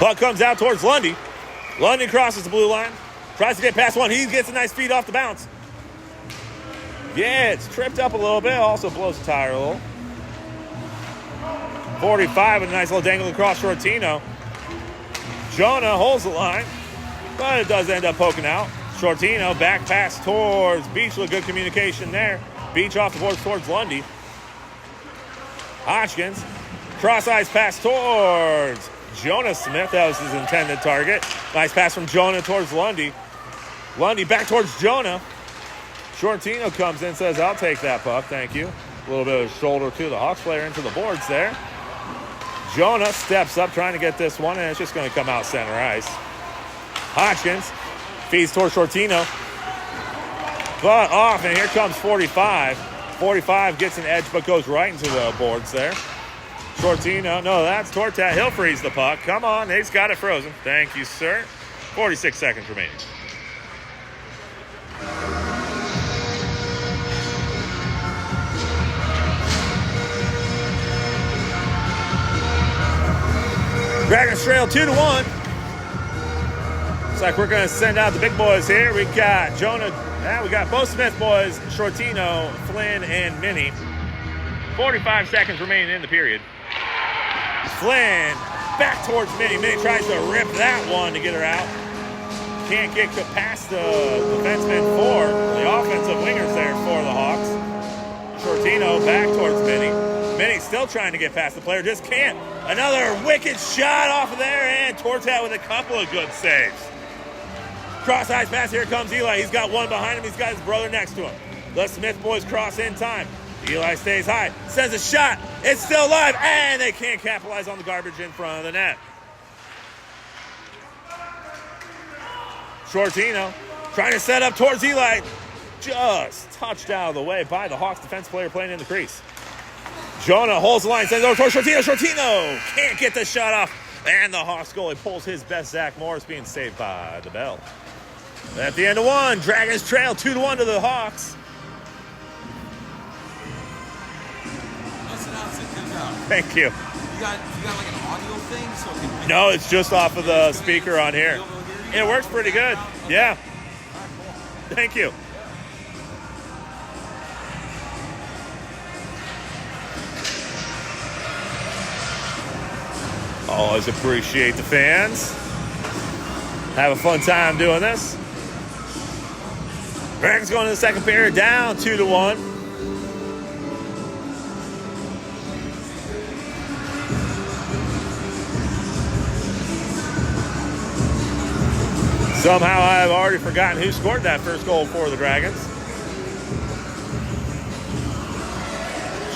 Puck comes out towards Lundy. Lundy crosses the blue line. Tries to get past one. He gets a nice feed off the bounce. Yeah, it's tripped up a little bit. Also blows the tire a little. 45 with a nice little dangle across Shortino. Jonah holds the line, but it does end up poking out. Shortino back pass towards Beach with good communication there. Beach off the boards towards Lundy. Hodgkins. Cross-ice pass towards Jonah Smith. That was his intended target. Nice pass from Jonah towards Lundy. Lundy back towards Jonah. Shortino comes in, says, I'll take that puck, thank you. A little bit of shoulder to the Hawks player into the boards there. Jonah steps up trying to get this one, and it's just going to come out center ice. Hodgkins feeds towards Shortino. But off, and here comes 45. 45 gets an edge, but goes right into the boards there. Shortino, no, that's Tortat. He'll freeze the puck. Come on, he's got it frozen. Thank you, sir. 46 seconds remaining. Dragons trail 2-1. Looks like we're going to send out the big boys here. We got Jonah. We got both Smith boys, Shortino, Flynn, and Minnie. 45 seconds remaining in the period. Flynn back towards Minnie. Minnie tries to rip that one to get her out. Can't get past the defenseman for the offensive wingers there for the Hawks. Shortino back towards Minnie. Minnie still trying to get past the player, just can't. Another wicked shot off of there, and Tortat with a couple of good saves. Cross-ice pass, here comes Eli. He's got one behind him, he's got his brother next to him. The Smith boys cross in time. Eli stays high, sends a shot, it's still live, and they can't capitalize on the garbage in front of the net. Shortino trying to set up towards Eli. Just touched out of the way by the Hawks defense player playing in the crease. Jonah holds the line, sends over towards Shortino. Shortino can't get the shot off. And the Hawks goalie pulls his best, Zach Morris, being saved by the Bell. At the end of one, Dragons trail 2-1 to the Hawks. Thank you. You got like an audio thing? So no, it's just off of the speaker on here. It works pretty good. Yeah. Thank you. Always appreciate the fans. Have a fun time doing this. Dragons going to the second period, down 2-1. Somehow I've already forgotten who scored that first goal for the Dragons.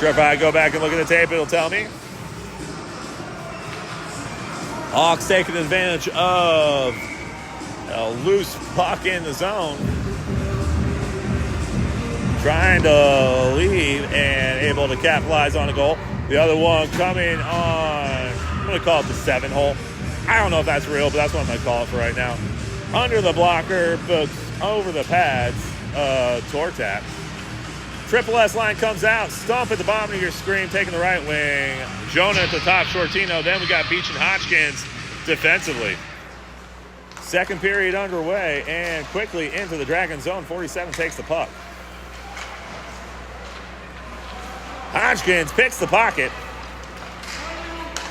Sure, if I go back and look at the tape, it'll tell me. Hawks taking advantage of a loose puck in the zone. Trying to leave and able to capitalize on a goal. The other one coming on, I'm going to call it the 7 hole. I don't know if that's real, but that's what I'm going to call it for right now. Under the blocker, but over the pads, Tortat. Triple S line comes out. Stump at the bottom of your screen, taking the right wing. Jonah at the top, Shortino. Then we got Beach and Hodgkins defensively. Second period underway, and quickly into the Dragon zone. 47 takes the puck. Hodgkins picks the pocket.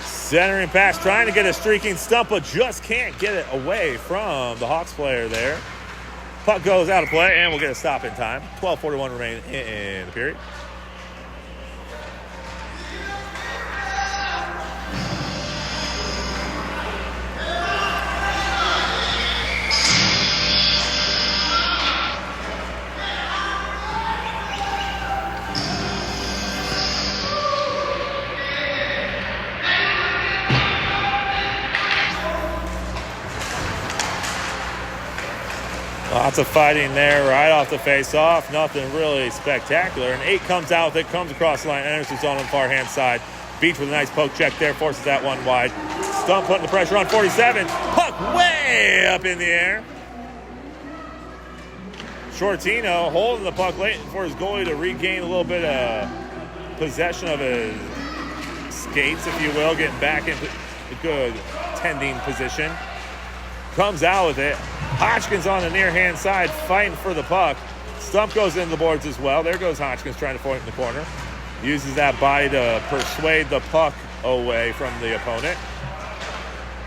Centering pass, trying to get a streaking Stump, but just can't get it away from the Hawks player there. Puck goes out of play, and we'll get a stop in time. 12:41 remaining in the period. Lots of fighting there right off the face-off. Nothing really spectacular. And 8 comes out with it, comes across the line, enters the zone on the far-hand side. Beach with a nice poke check there, forces that one wide. Stump putting the pressure on 47. Puck way up in the air. Shortino holding the puck late for his goalie to regain a little bit of possession of his skates, if you will, getting back into good tending position. Comes out with it. Hodgkins on the near hand side fighting for the puck. Stump goes into the boards as well. There goes Hodgkins trying to point in the corner. Uses that body to persuade the puck away from the opponent.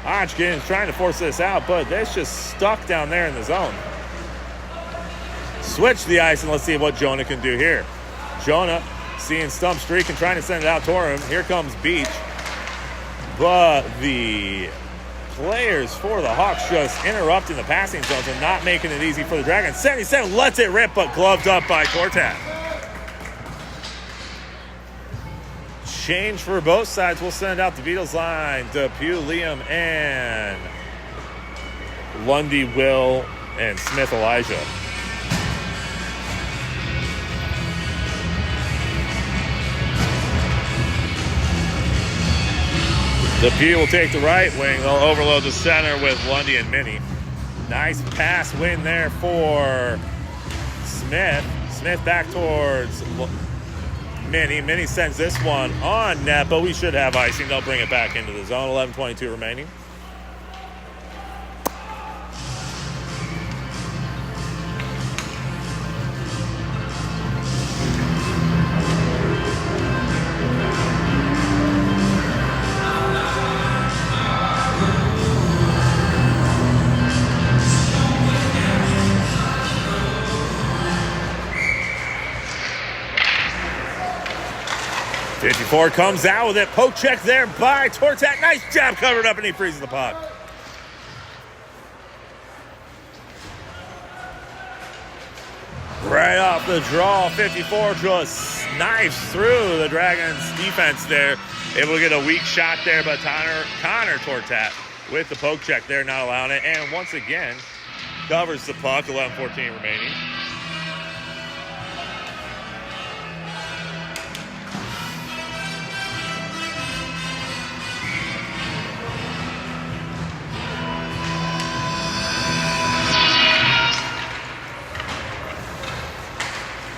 Hodgkins trying to force this out, but it's just stuck down there in the zone. Switch the ice, and let's see what Jonah can do here. Jonah seeing Stump streak and trying to send it out toward him. Here comes Beach. But the players for the Hawks just interrupting the passing zones and not making it easy for the Dragons. 77 lets it rip, but gloved up by Tortat. Change for both sides. We'll send out the Beatles line. Depew, Liam, and Lundy, Will, and Smith, Elijah. Depew will take the right wing. They'll overload the center with Lundy and Minnie. Nice pass win there for Smith. Smith back towards Minnie. Minnie sends this one on net, but we should have icing. They'll bring it back into the zone. 11:22 remaining. Ford comes out with it. Poke check there by Tortak. Nice job covered up, and he freezes the puck. Right off the draw, 54 just knives through the Dragons defense there. Able to get a weak shot there, but Connor Tortak with the poke check there, not allowing it. And once again, covers the puck, 11:14 remaining.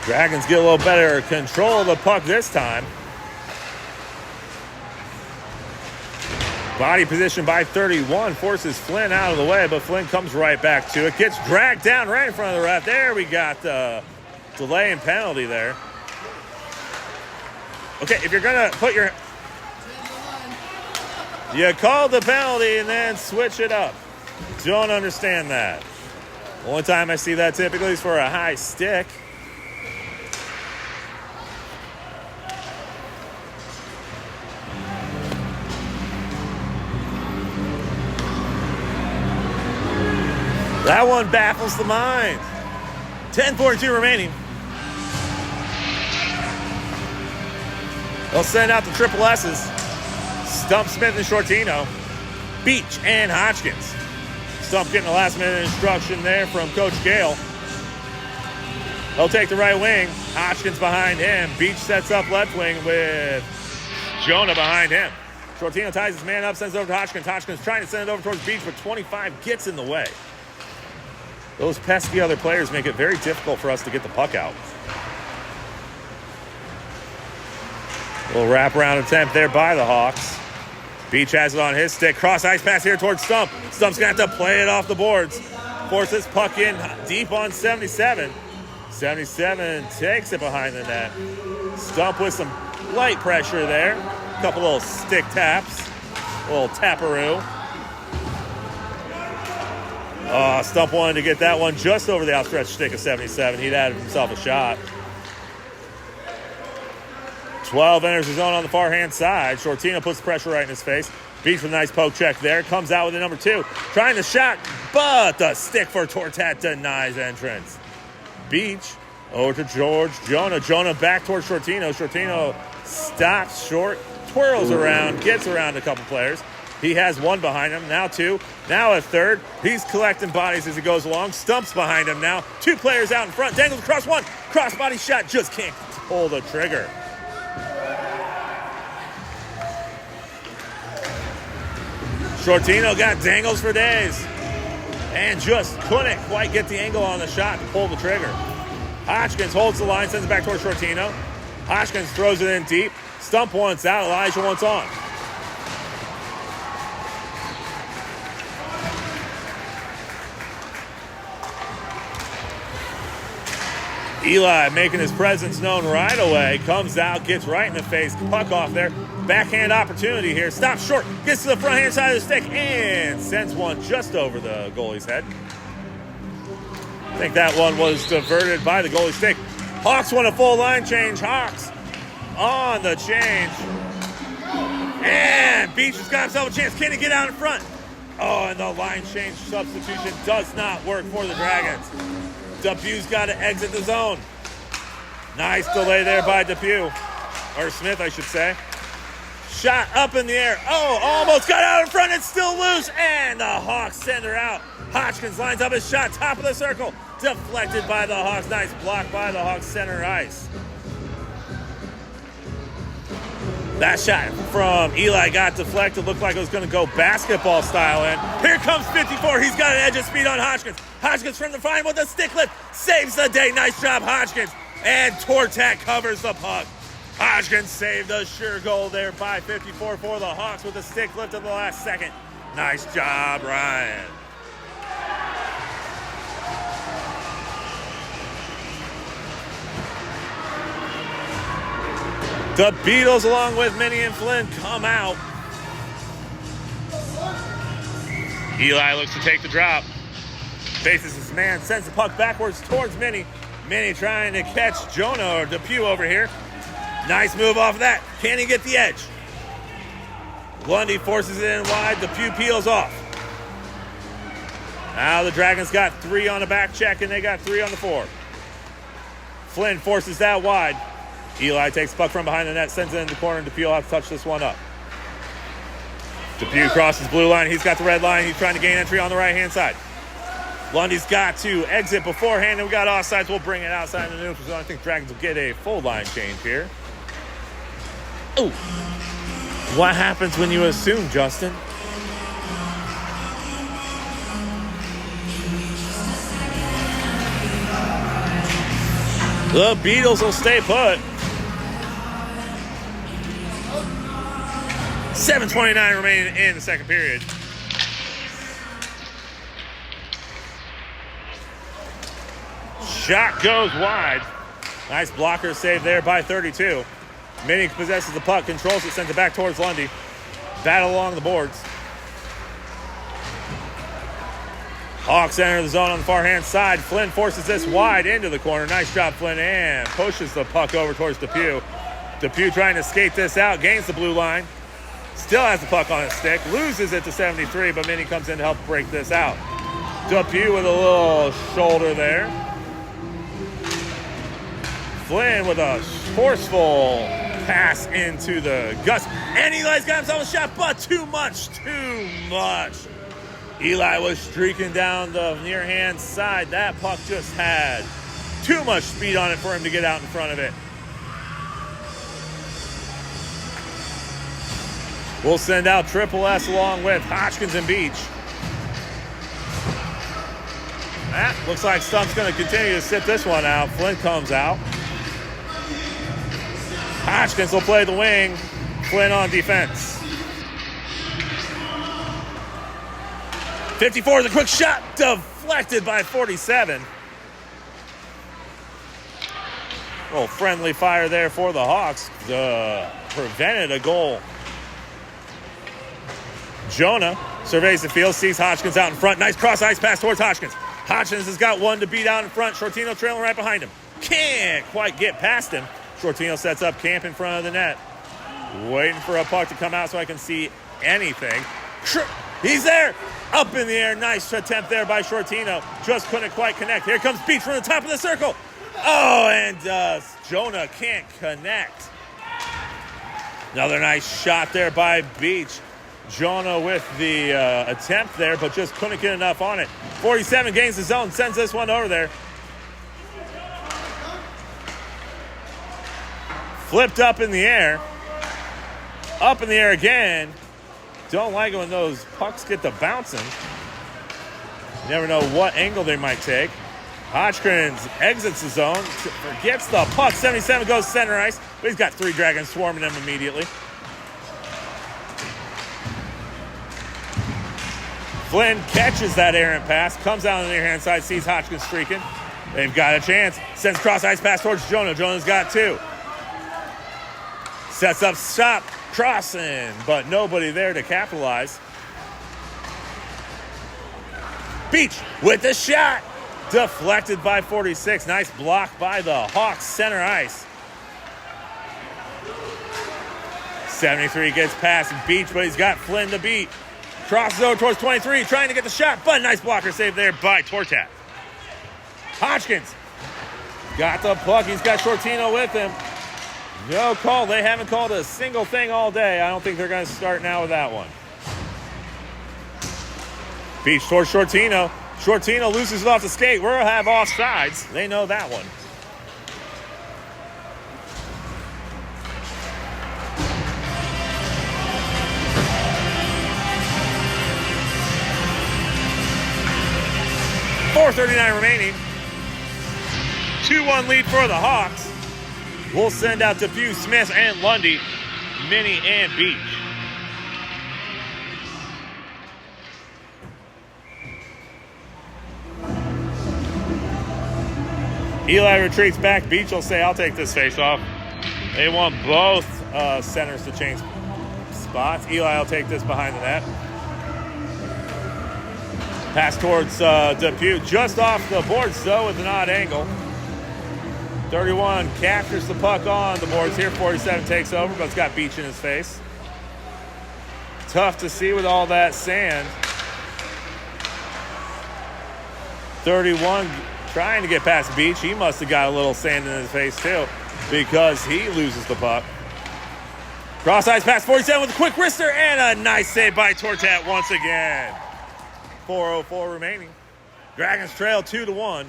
Dragons get a little better control of the puck this time. Body position by 31 forces Flynn out of the way, but Flynn comes right back to it. Gets dragged down right in front of the ref. There we got the delay and penalty there. Okay, if you're going to put your... You call the penalty and then switch it up. Don't understand that. Only time I see that typically is for a high stick. That one baffles the mind. 10:42 remaining. They'll send out the triple S's. Stump, Smith, and Shortino. Beach and Hodgkins. Stump getting a last-minute instruction there from Coach Gale. He'll take the right wing. Hodgkins behind him. Beach sets up left wing with Jonah behind him. Shortino ties his man up, sends it over to Hodgkins. Hodgkins trying to send it over towards Beach, but 25 gets in the way. Those pesky other players make it very difficult for us to get the puck out. A little wraparound attempt there by the Hawks. Beach has it on his stick. Cross ice pass here towards Stump. Stump's going to have to play it off the boards. Force this puck in deep on 77. 77 takes it behind the net. Stump with some light pressure there. A couple little stick taps. A little taparoo. Stump wanted to get that one just over the outstretched stick of 77. He'd added himself a shot. 12 enters the zone on the far-hand side. Shortino puts pressure right in his face. Beach with a nice poke check there. Comes out with a number 2. Trying the shot, but the stick for Tortat denies entrance. Beach over to George Jonah. Jonah back towards Shortino. Shortino stops short, twirls around, gets around a couple players. He has one behind him, now 2, now a third. He's collecting bodies as he goes along. Stump's behind him now. 2 players out in front. Dangles across one. Cross-body shot, just can't pull the trigger. Shortino got dangles for days and just couldn't quite get the angle on the shot to pull the trigger. Hodgkins holds the line, sends it back towards Shortino. Hodgkins throws it in deep. Stump wants out, Elijah wants on. Eli making his presence known right away. Comes out, gets right in the face. Puck off there. Backhand opportunity here. Stops short. Gets to the front hand side of the stick and sends one just over the goalie's head. I think that one was diverted by the goalie's stick. Hawks want a full line change. Hawks on the change. And Beach has got himself a chance. Can he get out in front? Oh, and the line change substitution does not work for the Dragons. Depew's got to exit the zone. Nice delay there by Depew. Or Smith, I should say. Shot up in the air. Oh, almost got out in front. It's still loose. And the Hawks send her out. Hodgkins lines up his shot. Top of the circle. Deflected by the Hawks. Nice block by the Hawks center ice. That shot from Eli got deflected. Looked like it was going to go basketball style in. Here comes 54. He's got an edge of speed on Hodgkins. Hodgkins from the fine with a stick lift. Saves the day. Nice job, Hodgkins. And Tortak covers the puck. Hodgkins saved a sure goal there by 54 for the Hawks with a stick lift in the last second. Nice job, Ryan. The Beatles, along with Minnie and Flynn, come out. Eli looks to take the drop. Faces his man, sends the puck backwards towards Minnie. Minnie trying to catch Jonah or Depew over here. Nice move off of that. Can he get the edge? Lundy forces it in wide. Depew peels off. Now the Dragons got 3 on the back check, and they got 3 on the 4. Flynn forces that wide. Eli takes the puck from behind the net, sends it in the corner, and Depew will have to touch this one up. Depew crosses blue line. He's got the red line. He's trying to gain entry on the right-hand side. Lundy's got to exit beforehand, and we got offsides. We'll bring it outside in the neutral zone. I think Dragons will get a full line change here. Oh, what happens when you assume, Justin? The Beatles will stay put. 7:29 remaining in the second period. Shot goes wide. Nice blocker save there by 32. Minnie possesses the puck, controls it, sends it back towards Lundy. Battle along the boards. Hawks enter the zone on the far hand side. Flynn forces this wide into the corner. Nice job, Flynn, and pushes the puck over towards Depew. Depew trying to skate this out, gains the blue line. Still has the puck on his stick, loses it to 73, but Minnie comes in to help break this out. Depew with a little shoulder there. Flynn with a forceful pass into the guts. And Eli's got himself a shot, but too much. Eli was streaking down the near hand side. That puck just had too much speed on it for him to get out in front of it. We'll send out Triple S along with Hodgkins and Beach. That looks like Stump's going to continue to sit this one out. Flynn comes out. Hodgkins will play the wing. Flynn on defense. 54 is a quick shot. Deflected by 47. A little friendly fire there for the Hawks. Prevented a goal. Jonah surveys the field, sees Hodgkins out in front. Nice cross-ice pass towards Hodgkins. Hodgkins has got one to beat out in front. Shortino trailing right behind him. Can't quite get past him. Shortino sets up camp in front of the net. Waiting for a puck to come out so I can see anything. He's there. Up in the air. Nice attempt there by Shortino. Just couldn't quite connect. Here comes Beach from the top of the circle. Oh, and Jonah can't connect. Another nice shot there by Beach. Jonah with the attempt there, but just couldn't get enough on it. 47 gains the zone, sends this one over there. Flipped up in the air. Up in the air again. Don't like it when those pucks get to bouncing. You never know what angle they might take. Hodgkins exits the zone, forgets the puck. 77 goes center ice, but he's got 3 Dragons swarming him immediately. Flynn catches that errant pass, comes out on the near hand side, sees Hodgkins streaking. They've got a chance. Sends cross ice pass towards Jonah. Jonah's got 2. Sets up shot. Crossing, but nobody there to capitalize. Beach with the shot. Deflected by 46. Nice block by the Hawks center ice. 73 gets past Beach, but he's got Flynn to beat. Crosses over towards 23, trying to get the shot, but nice blocker save there by Tortat. Hodgkins got the puck. He's got Shortino with him. No call. They haven't called a single thing all day. I don't think they're going to start now with that one. Beach towards Shortino. Shortino loses it off the skate. We're going to have offsides. They know that one. .439 remaining. 2-1 lead for the Hawks. We'll send out Depew, Smith, and Lundy, Minnie, and Beach. Eli retreats back. Beach will say, I'll take this face-off. They want both centers to change spots. Eli will take this behind the net. Pass towards Depew, just off the boards, though, with an odd angle. 31 captures the puck on the boards here. 47 takes over, but it's got Beach in his face. Tough to see with all that sand. 31 trying to get past Beach. He must have got a little sand in his face, too, because he loses the puck. Cross ice pass 47 with a quick wrister and a nice save by Tortat once again. 4:04 remaining. Dragons trail 2-1.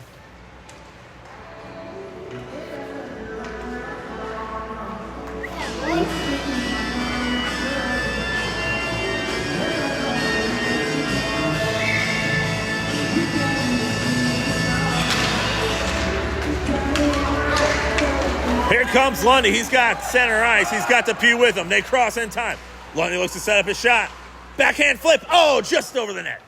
Here comes Lundy. He's got center ice. He's got Depew with him. They cross in time. Lundy looks to set up his shot. Backhand flip. Oh, just over the net.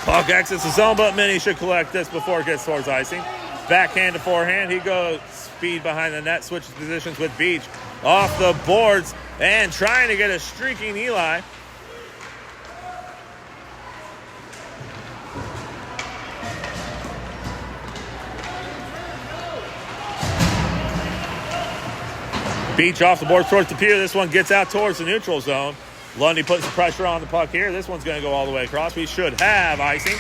Puck exits the zone, but Minnie should collect this before it gets towards icing. Backhand to forehand. He goes speed behind the net, switches positions with Beach. Off the boards and trying to get a streaking Eli. Beach off the board towards Depew. This one gets out towards the neutral zone. Lundy puts some pressure on the puck here. This one's going to go all the way across. We should have icing.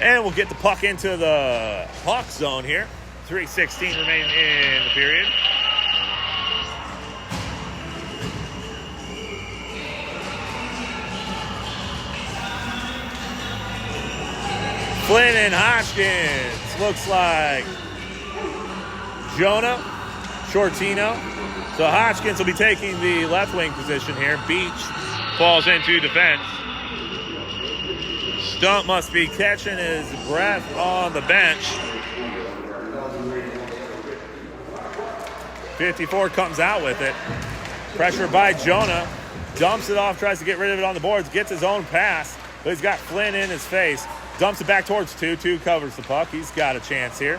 And we'll get the puck into the Hawk zone here. 3:16 remaining in the period. Flynn and Hodgkins. Looks like Jonah, Shortino. So Hodgkins will be taking the left wing position here. Beach falls into defense. Stump must be catching his breath on the bench. 54 comes out with it. Pressure by Jonah. Dumps it off, tries to get rid of it on the boards. Gets his own pass, but he's got Flynn in his face. Dumps it back towards 2. 2 covers the puck. He's got a chance here.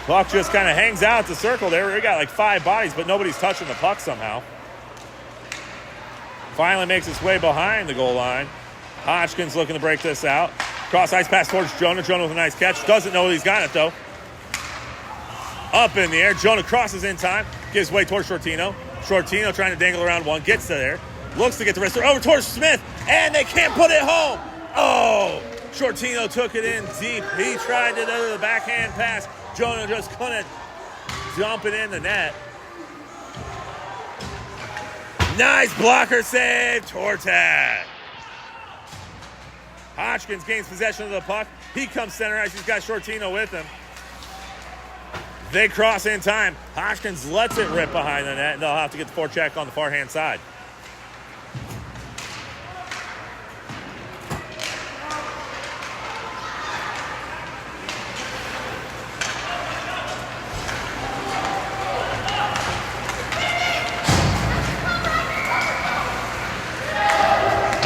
Puck just kind of hangs out the circle there. We got like 5 bodies, but nobody's touching the puck somehow. Finally makes its way behind the goal line. Hodgkins looking to break this out. Cross ice pass towards Jonah. Jonah with a nice catch. Doesn't know he's got it, though. Up in the air. Jonah crosses in time. Gives way towards Shortino. Shortino trying to dangle around one. Gets to there. Looks to get the wrister over towards Smith. And they can't put it home. Oh! Shortino took it in deep. He tried to do the backhand pass. Jonah just couldn't dump it in the net. Nice blocker save, Tortat. Hodgkins gains possession of the puck. He comes center ice. He's got Shortino with him. They cross in time. Hodgkins lets it rip behind the net, and they'll have to get the forecheck on the far-hand side.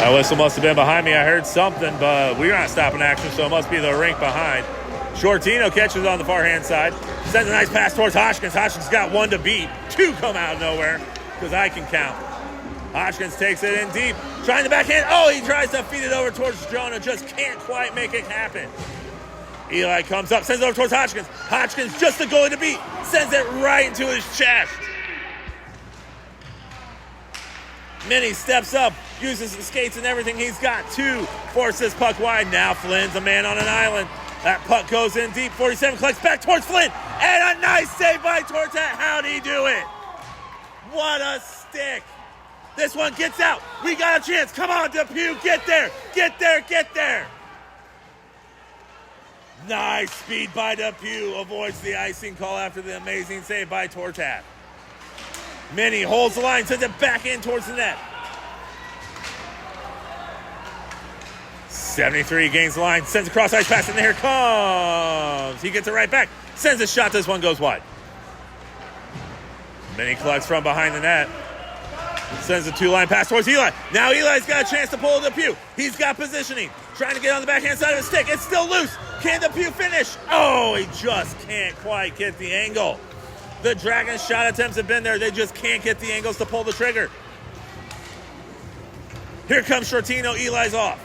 That whistle must have been behind me. I heard something, but we're not stopping action, so it must be the rink behind. Shortino catches on the far hand side. Sends a nice pass towards Hodgkins. Hodgkins got one to beat. Two come out of nowhere because I can count. Hodgkins takes it in deep. Trying the backhand. Oh, he tries to feed it over towards Jonah. Just can't quite make it happen. Eli comes up, sends it over towards Hodgkins. Hodgkins just the goalie to beat. Sends it right into his chest. Minnie steps up, uses the skates and everything he's got to force this puck wide. Now Flynn's a man on an island. That puck goes in deep. 47 collects back towards Flynn. And a nice save by Tortat. How'd he do it? What a stick. This one gets out. We got a chance. Come on, Depew. Get there. Get there. Get there. Nice speed by Depew. Avoids the icing call after the amazing save by Tortat. Minnie holds the line, sends it back in towards the net. 73 gains the line, sends a cross ice pass, and here comes. He gets it right back, sends a shot. This one goes wide. Minnie collects from behind the net. Sends a two-line pass towards Eli. Now Eli's got a chance to pull Depew. He's got positioning. Trying to get on the backhand side of his stick. It's still loose. Can Depew finish? Oh, he just can't quite get the angle. The Dragons' shot attempts have been there. They just can't get the angles to pull the trigger. Here comes Shortino. Eli's off.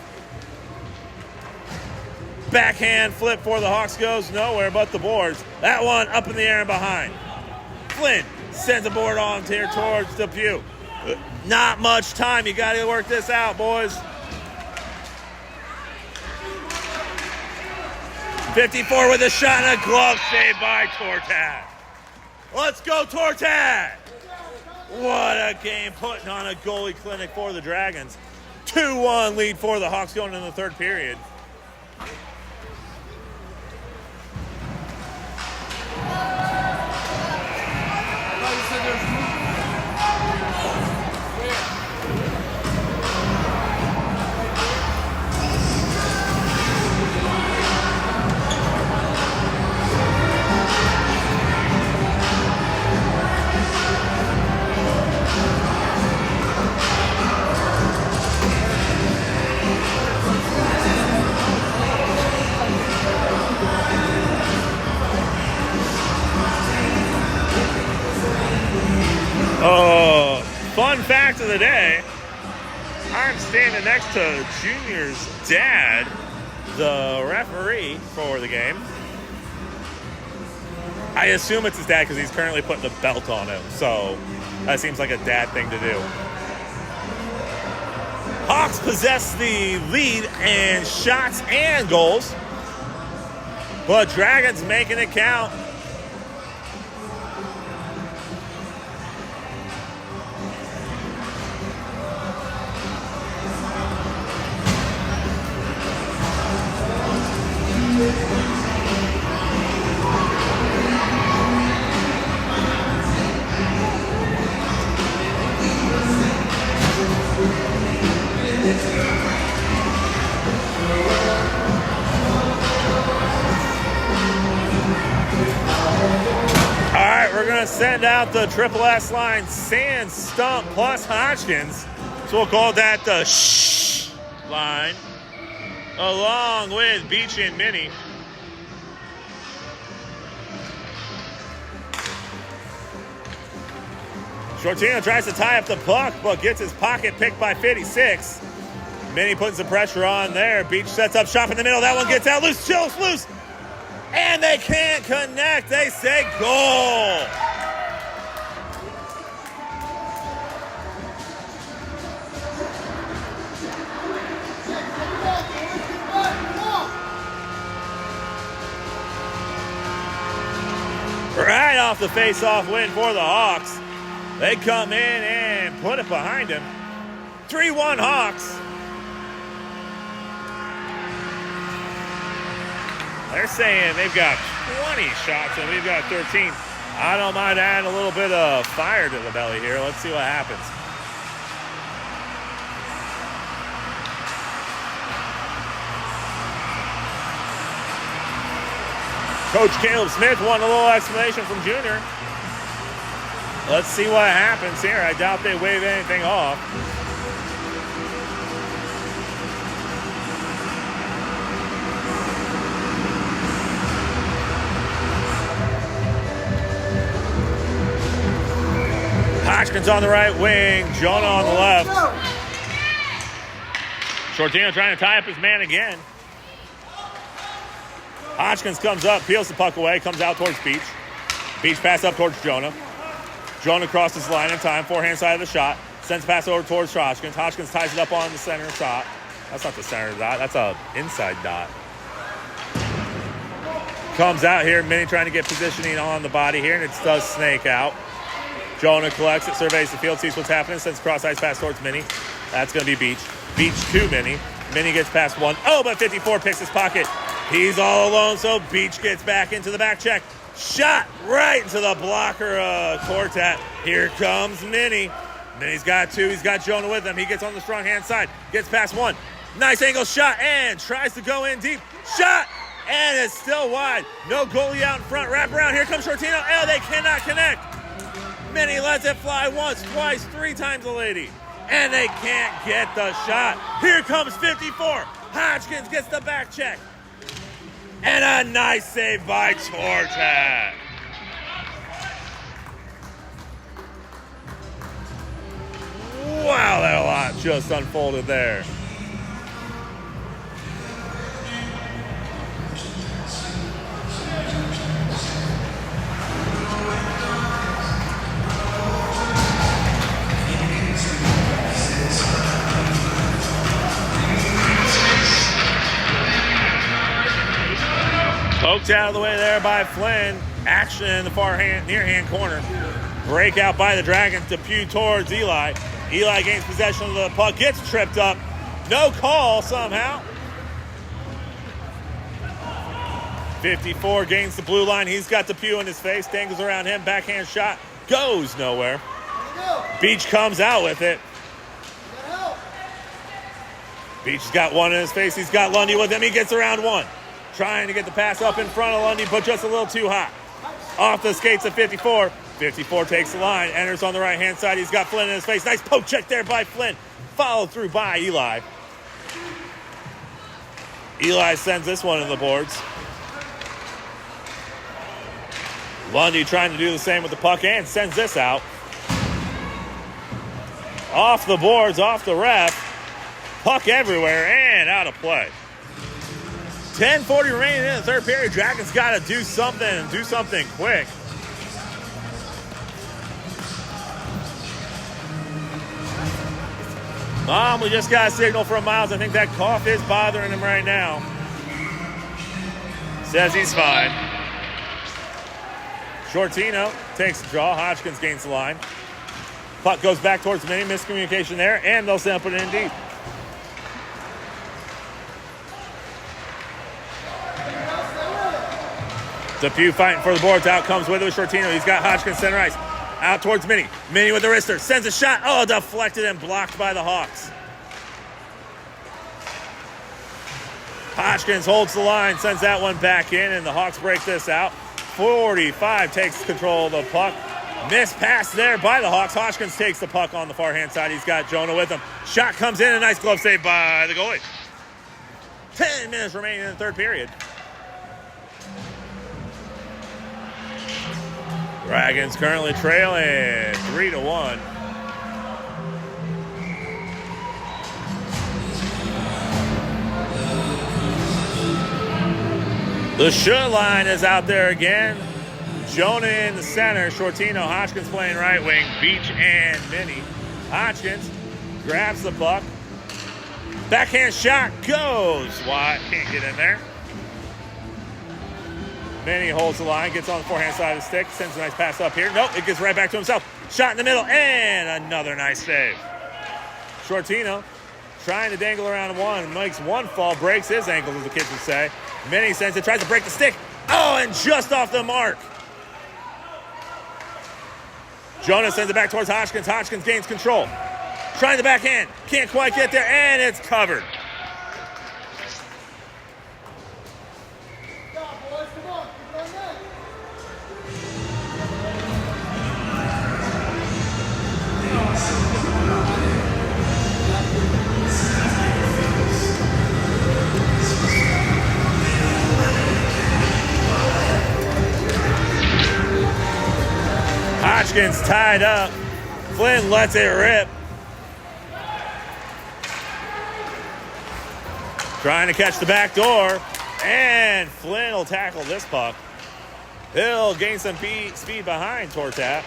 Backhand flip for the Hawks goes nowhere but the boards. That one up in the air and behind. Flynn sends a board on here towards Depew. Not much time. You got to work this out, boys. 54 with a shot and a glove save by Tortat. Let's go, Tortat! What a game, putting on a goalie clinic for the Dragons. 2-1 lead for the Hawks going into the third period. Oh, fun fact of the day, I'm standing next to Junior's dad, the referee for the game. I assume it's his dad because he's currently putting the belt on him, so that seems like a dad thing to do. Hawks possess the lead in shots and goals, but Dragons making it count. Send out the Triple S line, Sand, Stump, plus Hodgkins. So we'll call that the shh line, along with Beach and Minnie. Shortino tries to tie up the puck, but gets his pocket picked by 56. Minnie putting some pressure on there. Beach sets up shop in the middle. That one gets out loose, chills loose. And they can't connect. They say goal. Right off the face-off win for the Hawks. They come in and put it behind him. 3-1 Hawks. They're saying they've got 20 shots and we've got 13. I don't mind adding a little bit of fire to the belly here. Let's see what happens. Coach Caleb Smith wanted a little explanation from Junior. Let's see what happens here. I doubt they wave anything off. Hodgkins on the right wing. Jonah on the left. Shortino trying to tie up his man again. Hodgkins comes up, peels the puck away, comes out towards Beach. Beach pass up towards Jonah. Jonah crosses the line in time, forehand side of the shot. Sends pass over towards Hodgkins. Hodgkins ties it up on the center shot. That's not the center dot, that's a inside dot. Comes out here, Minnie trying to get positioning on the body here, and it does snake out. Jonah collects it, surveys the field, sees what's happening, sends cross ice pass towards Minnie. That's going to be Beach. Beach to Minnie. Minnie gets past one. Oh, but 54 picks his pocket. He's all alone, so Beach gets back into the back check. Shot right into the blocker of Cortat. Here comes Minnie. Minnie's got two. He's got Jonah with him. He gets on the strong hand side. Gets past one. Nice angle shot and tries to go in deep. Shot! And it's still wide. No goalie out in front. Wrap around. Here comes Shortino. Oh, they cannot connect. Minnie lets it fly once, twice, three times a lady. And they can't get the shot. Here comes 54. Hodgkins gets the back check. And a nice save by Tortak. Wow, that a lot just unfolded there. Poked out of the way there by Flynn. Action in the far hand, near hand corner. Breakout by the Dragons. Depew towards Eli. Eli gains possession of the puck. Gets tripped up. No call somehow. 54 gains the blue line. He's got Depew in his face. Dangles around him. Backhand shot. Goes nowhere. Beach comes out with it. Beach's got one in his face. He's got Lundy with him. He gets around one. Trying to get the pass up in front of Lundy, but just a little too hot. Off the skates of 54. 54 takes the line, enters on the right-hand side. He's got Flynn in his face. Nice poke check there by Flynn. Followed through by Eli. Eli sends this one to the boards. Lundy trying to do the same with the puck and sends this out. Off the boards, off the ref. Puck everywhere and out of play. 10:40 remaining in the third period. Dragons got to do something and do something quick. Mom, we just got a signal from Miles. I think that cough is bothering him right now. Says he's fine. Shortino takes the draw. Hodgkins gains the line. Puck goes back towards Minnie. Miscommunication there, and they'll send it in deep. Depew fighting for the boards. Out comes with it with Shortino. He's got Hodgkins center ice. Out towards Minnie. Minnie with the wrister. Sends a shot. Oh, deflected and blocked by the Hawks. Hodgkins holds the line. Sends that one back in, and the Hawks break this out. 45 takes control of the puck. Missed pass there by the Hawks. Hodgkins takes the puck on the far hand side. He's got Jonah with him. Shot comes in. A nice glove save by the goalie. 10 minutes remaining in the third period. Dragons currently trailing 3-1. The should line is out there again. Jonah in the center. Shortino, Hodgkins playing right wing. Beach and Minnie. Hodgkins grabs the puck. Backhand shot goes wide. Can't get in there. Minnie holds the line, gets on the forehand side of the stick, sends a nice pass up here. Nope, it gets right back to himself. Shot in the middle, and another nice save. Shortino trying to dangle around one, makes one fall, breaks his ankle, as the kids would say. Minnie sends it, tries to break the stick. Oh, and just off the mark. Jonah sends it back towards Hodgkins. Hodgkins gains control. Trying the backhand, can't quite get there, and it's covered. Hodgkins tied up. Flynn lets it rip. Trying to catch the back door. And Flynn will tackle this puck. He'll gain some speed behind Tortat.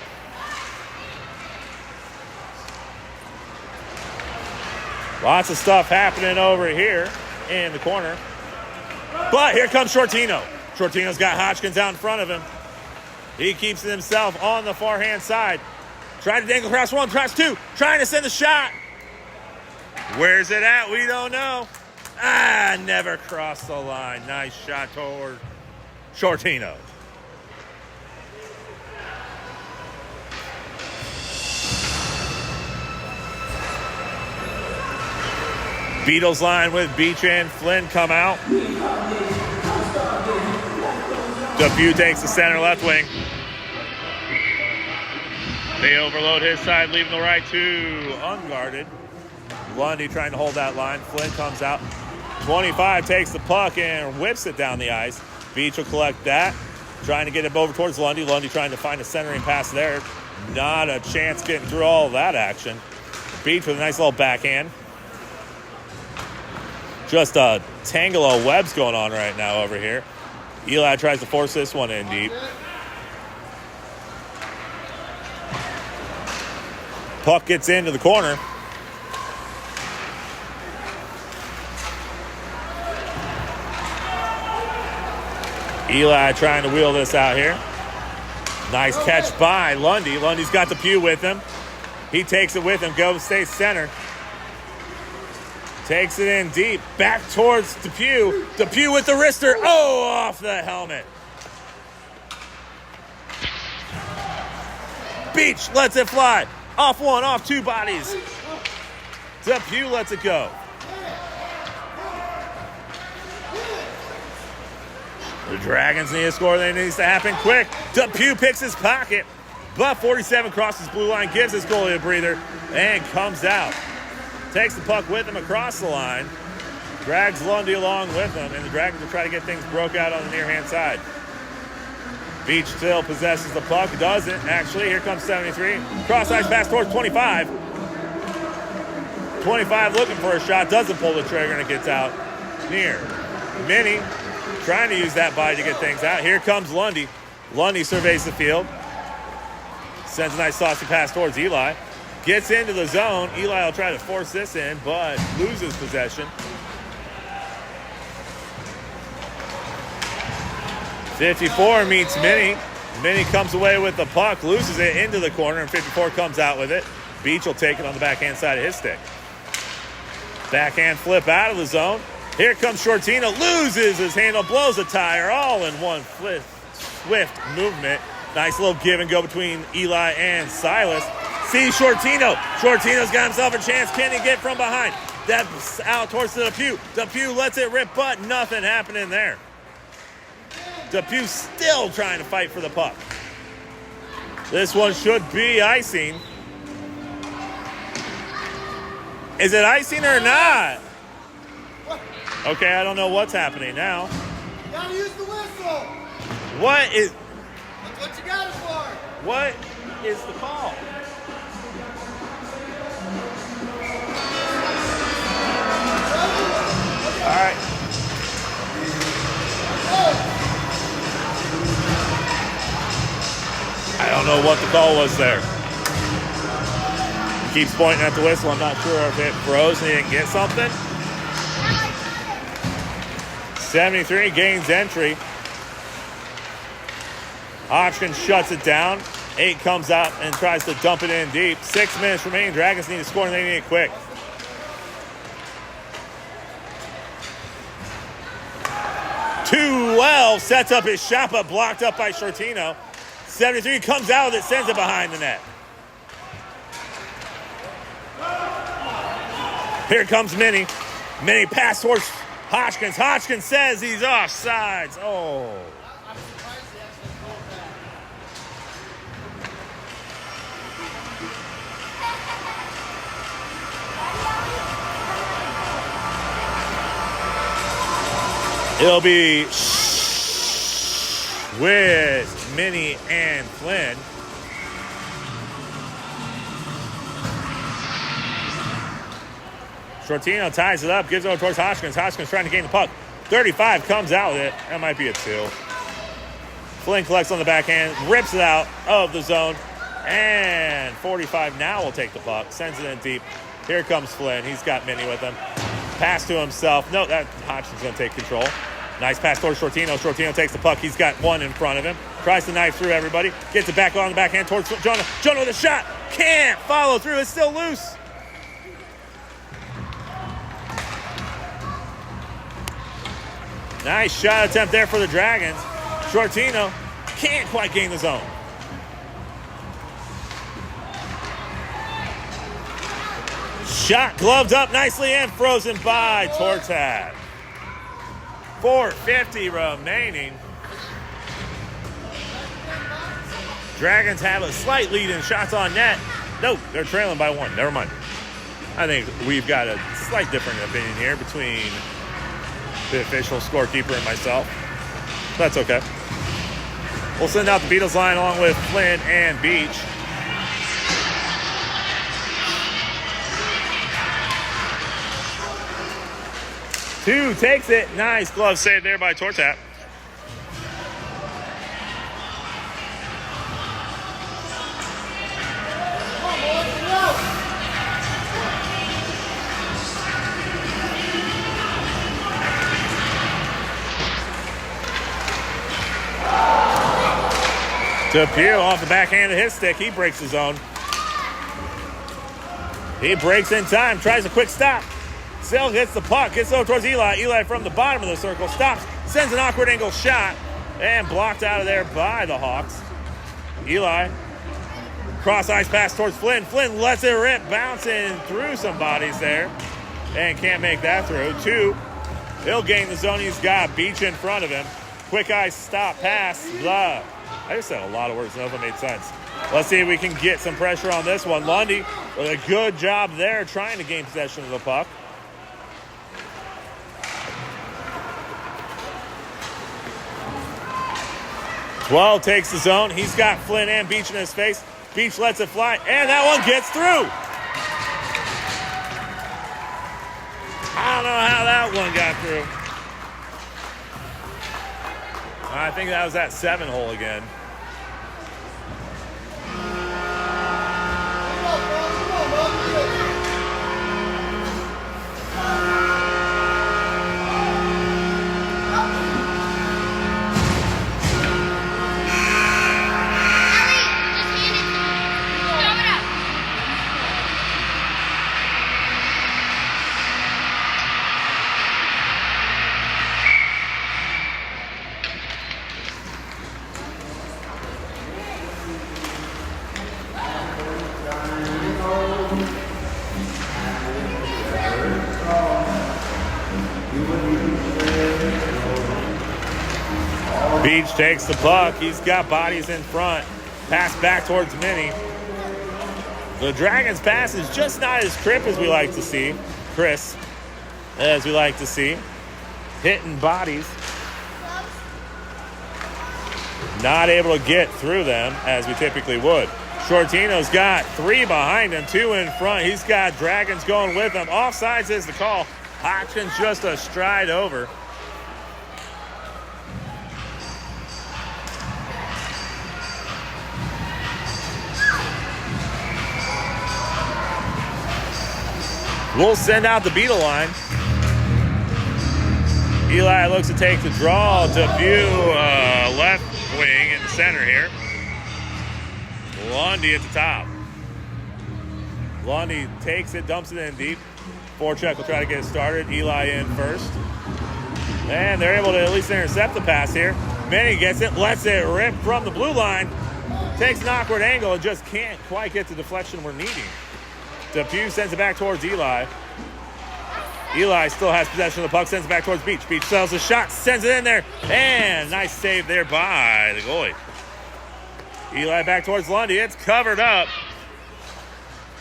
Lots of stuff happening over here in the corner. But here comes Shortino. Shortino's got Hodgkins out in front of him. He keeps it himself on the far hand side. Trying to dangle across one, across two. Trying to send the shot. Where's it at? We don't know. Never crossed the line. Nice shot toward Shortino. Beatles line with Beach and Flynn come out. Depew takes the center left wing. They overload his side, leaving the right two unguarded. Lundy trying to hold that line. Flynn comes out. 25 takes the puck and whips it down the ice. Beach will collect that. Trying to get it over towards Lundy. Lundy trying to find a centering pass there. Not a chance getting through all of that action. Beach with a nice little backhand. Just a tangle of webs going on right now over here. Eli tries to force this one in deep. Puck gets into the corner. Eli trying to wheel this out here. Nice catch by Lundy. Lundy's got the Depew with him. He takes it with him. Goes, stays center. Takes it in deep. Back towards Depew. Depew with the wrister. Oh, off the helmet. Beach lets it fly. Off one, off two bodies. Depew lets it go. The Dragons need to score. That needs to happen quick. Depew picks his pocket. But 47 crosses blue line, gives his goalie a breather, and comes out. Takes the puck with him across the line. Drags Lundy along with him, and the Dragons will try to get things broke out on the near-hand side. Beach still possesses the puck. Doesn't, actually. Here comes 73. Cross-ice pass towards 25. 25 looking for a shot. Doesn't pull the trigger, and it gets out near. Minnie trying to use that body to get things out. Here comes Lundy. Lundy surveys the field. Sends a nice saucy pass towards Eli. Gets into the zone. Eli will try to force this in, but loses possession. 54 meets Minnie. Minnie comes away with the puck, loses it into the corner, and 54 comes out with it. Beach will take it on the backhand side of his stick. Backhand flip out of the zone. Here comes Shortino. Loses his handle, blows a tire, all in one swift movement. Nice little give and go between Eli and Silas. See Shortino. Shortino's got himself a chance. Can he get from behind? That's out towards the Depew. Depew lets it rip, but nothing happening there. Depew still trying to fight for the puck. This one should be icing. Is it icing or not? Okay, I don't know what's happening now. You gotta use the whistle. What is... That's what you got it for. What is the call? All right. I don't know what the call was there. He keeps pointing at the whistle. I'm not sure if it froze and he didn't get something. 73 gains entry. Hodgkins shuts it down. 8 comes out and tries to dump it in deep. 6 minutes remaining. Dragons need to score and they need it quick. Well, sets up his shot, but blocked up by Shortino. 73 comes out with it, sends it behind the net. Here comes Minnie. Minnie pass towards Hodgkins. Hodgkins says he's offsides. Oh. I'm surprised he actually called that. It'll be with Minnie and Flynn. Shortino ties it up, gives it over towards Hoskins. Hoskins trying to gain the puck. 35 comes out with it. That might be a 2. Flynn collects on the backhand, rips it out of the zone. And 45 now will take the puck, sends it in deep. Here comes Flynn. He's got Minnie with him. Pass to himself. No, that Hodgson's going to take control. Nice pass towards Shortino. Shortino takes the puck. He's got one in front of him. Tries to knife through everybody. Gets it back on the backhand towards Jonah. Jonah with a shot. Can't follow through. It's still loose. Nice shot attempt there for the Dragons. Shortino can't quite gain the zone. Shot gloved up nicely and frozen by Tortat. 4:50 remaining. Dragons have a slight lead in shots on net. No, they're trailing by 1. Never mind. I think we've got a slight different opinion here between the official scorekeeper and myself. That's okay. We'll send out the Beatles line along with Flynn and Beach. Two takes it. Nice glove save there by Tortat. Depew off the backhand of his stick. He breaks his own. He breaks in time. Tries a quick stop. Still gets the puck. Gets over towards Eli. Eli from the bottom of the circle. Stops. Sends an awkward angle shot. And blocked out of there by the Hawks. Eli. Cross ice pass towards Flynn. Flynn lets it rip. Bouncing through some bodies there. And can't make that through. 2. He'll gain the zone. He's got Beach in front of him. Quick ice stop pass. Blah. I just said a lot of words. None of them made sense. Let's see if we can get some pressure on this one. Lundy with a good job there trying to gain possession of the puck. Well, takes the zone. He's got Flynn and Beach in his face. Beach lets it fly, and that one gets through. I don't know how that one got through. I think that was that 7 hole again. Beach takes the puck. He's got bodies in front. Pass back towards Minnie. The Dragons' pass is just not as crisp as we like to see. Hitting bodies. Not able to get through them as we typically would. Shortino's got 3 behind him, 2 in front. He's got Dragons going with him. Offsides is the call. Hodgkins just a stride over. We'll send out the Beetle line. Eli looks to take the draw. Depew left wing in the center here. Lundy at the top. Lundy takes it, dumps it in deep. Forecheck will try to get it started. Eli in first. And they're able to at least intercept the pass here. Minnie gets it, lets it rip from the blue line. Takes an awkward angle and just can't quite get the deflection we're needing. Depew sends it back towards Eli. Eli still has possession of the puck, sends it back towards Beach. Beach sells a shot, sends it in there, and nice save there by the goalie. Eli back towards Lundy. It's covered up.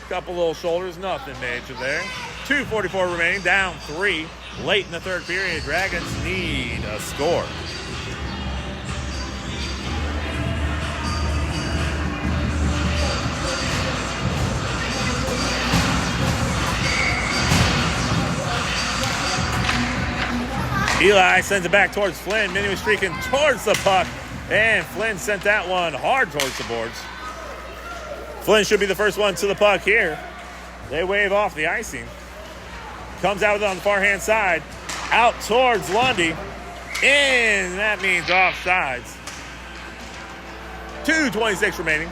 Couple little shoulders, nothing major there. 2:44 remaining, down 3. Late in the third period, Dragons need a score. Eli sends it back towards Flynn. Minnie was streaking towards the puck, and Flynn sent that one hard towards the boards. Flynn should be the first one to the puck here. They wave off the icing. Comes out with it on the far-hand side. Out towards Lundy. In. That means offsides. 2:26 remaining.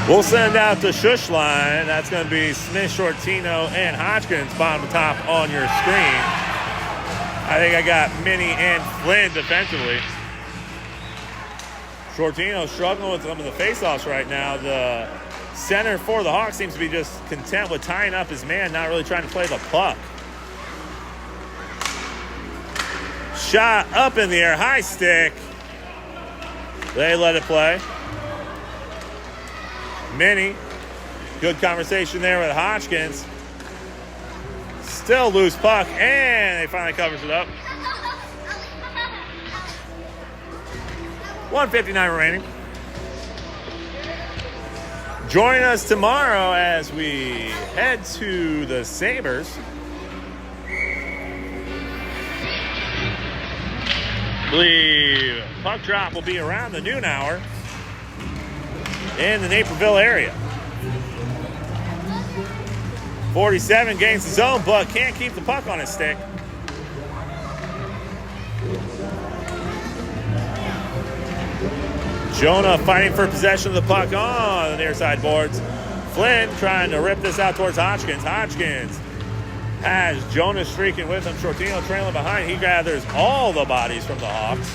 We'll send out the shush line. That's going to be Smith, Shortino, and Hodgkins bottom to top on your screen. I think I got Minnie and Flynn defensively. Shortino struggling with some of the faceoffs right now. The center for the Hawks seems to be just content with tying up his man, not really trying to play the puck. Shot up in the air, high stick. They let it play. Minnie, good conversation there with Hodgkins. Still loose puck, and they finally covers it up. 1:59 remaining. Join us tomorrow as we head to the Sabres. I believe puck drop will be around the noon hour in the Naperville area. 47 gains the zone, but can't keep the puck on his stick. Jonah fighting for possession of the puck on the near side boards. Flynn trying to rip this out towards Hodgkins. Hodgkins has Jonah streaking with him. Shortino trailing behind. He gathers all the bodies from the Hawks.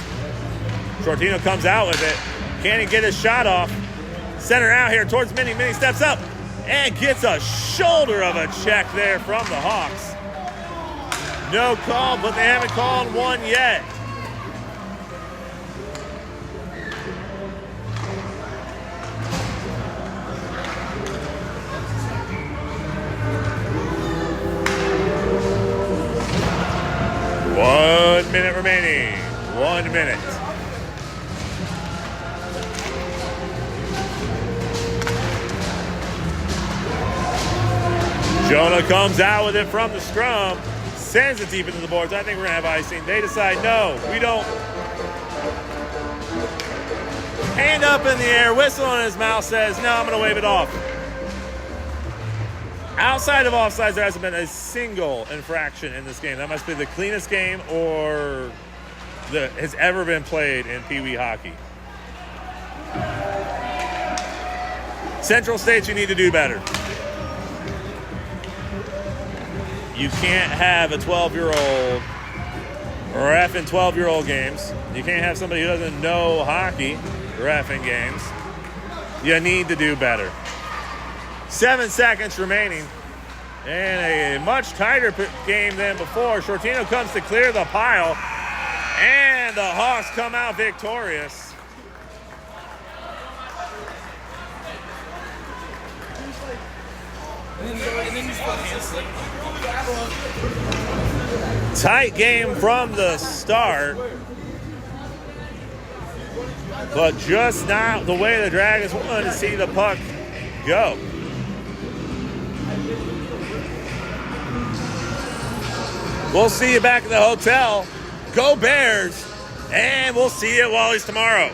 Shortino comes out with it. Can he get his shot off? Center out here towards Minnie. Minnie steps up and gets a shoulder of a check there from the Hawks. No call, but they haven't called one yet. One minute remaining. 1 minute. Jonah comes out with it from the scrum, sends it deep into the boards. I think we're going to have icing. They decide, no, we don't. Hand up in the air, whistle in his mouth, says, no, I'm going to wave it off. Outside of offsides, there hasn't been a single infraction in this game. That must be the cleanest game or that has ever been played in Pee Wee hockey. Central States, you need to do better. You can't have a 12-year-old reffing 12-year-old games. You can't have somebody who doesn't know hockey reffing games. You need to do better. 7 seconds remaining. And a much tighter game than before. Shortino comes to clear the pile. And the Hawks come out victorious. Tight game from the start, but just not the way the Dragons wanted to see the puck go. We'll see you back at the hotel. Go Bears, and we'll see you at Wally's tomorrow.